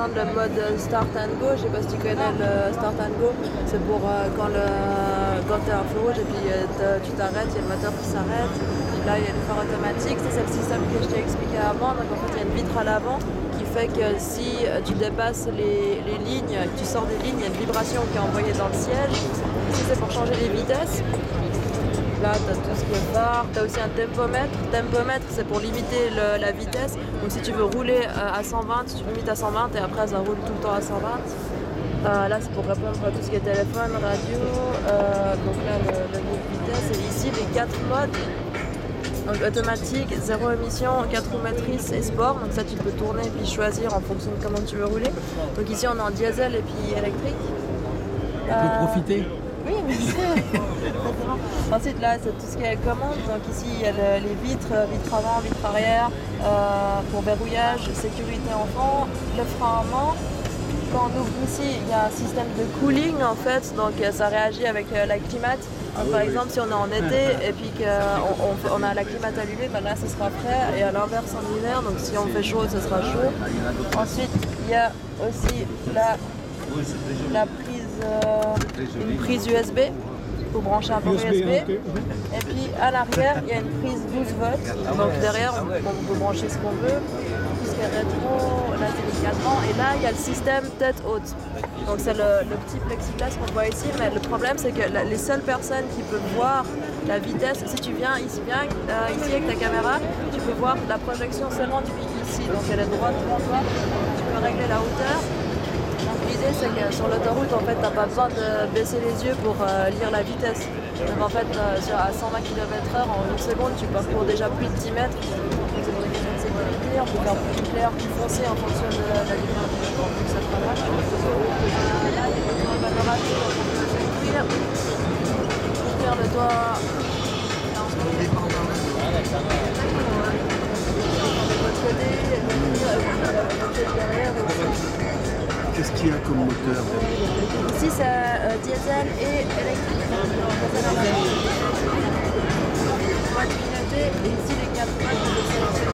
rejoindre le mode Start and Go. Je sais pas si tu connais le Start and Go. C'est pour quand t'es à un feu rouge et puis tu t'arrêtes, il y a le moteur qui s'arrête. Là, il y a le phare automatique. Ça, c'est le système que je t'ai expliqué avant. Donc, en fait, il y a une vitre à l'avant qui fait que si tu dépasses les lignes, que tu sors des lignes, il y a une vibration qui est envoyée dans le siège. Ici, c'est pour changer les vitesses. Là, tu as tout ce qui est phare. Tu as aussi un tempomètre. Tempomètre, c'est pour limiter la vitesse. Donc, si tu veux rouler à 120, tu limites à 120 et après, ça roule tout le temps à 120. Là, c'est pour répondre à tout ce qui est téléphone, radio. Donc là, le niveau de vitesse. Et ici, les 4 modes. Donc automatique, zéro émission, 4 roues matrices et sport. Donc ça, tu peux tourner et puis choisir en fonction de comment tu veux rouler. Donc ici, on est en diesel et puis électrique. On peut profiter. Oui, bien sûr. Ensuite, là, c'est tout ce qui est commande. Donc ici, il y a les vitres avant, vitres arrière, pour verrouillage, sécurité enfant, le frein à main. Quand on ouvre ici, il y a un système de cooling en fait, donc ça réagit avec la climate. Donc, par exemple, si on est en été et puis qu'on a la climate allumée, ben là, ce sera frais. Et à l'inverse, en hiver, donc si on fait chaud, ce sera chaud. Ensuite, il y a aussi la prise, une prise USB pour brancher un port USB. Et puis à l'arrière, il y a une prise 12 volts. Donc derrière, on peut brancher ce qu'on veut. Tout ce qui est rétro, là c'est les cadrans. Et là, il y a le système tête haute. Donc c'est le petit plexiglas qu'on voit ici. Mais le problème, c'est que les seules personnes qui peuvent voir la vitesse, si tu viens ici avec ta caméra, tu peux voir la projection seulement depuis ici. Donc elle est droite devant toi. Tu peux régler la hauteur. Donc l'idée c'est que sur l'autoroute en fait t'as pas besoin de baisser les yeux pour lire la vitesse. Donc en fait à 120 km/h en une seconde tu parcours déjà plus de 10 mètres. Donc c'est pour des questions de sécurité, on peut faire plus clair, plus foncé en fonction de la lumière du jour, donc ça te marche. Et là il y a le panorama pour ouvrir le toit. Qu'est-ce qu'il y a comme moteur? Ici, c'est diesel et électrique. On va piloter et ici, les 4 modes de sélection.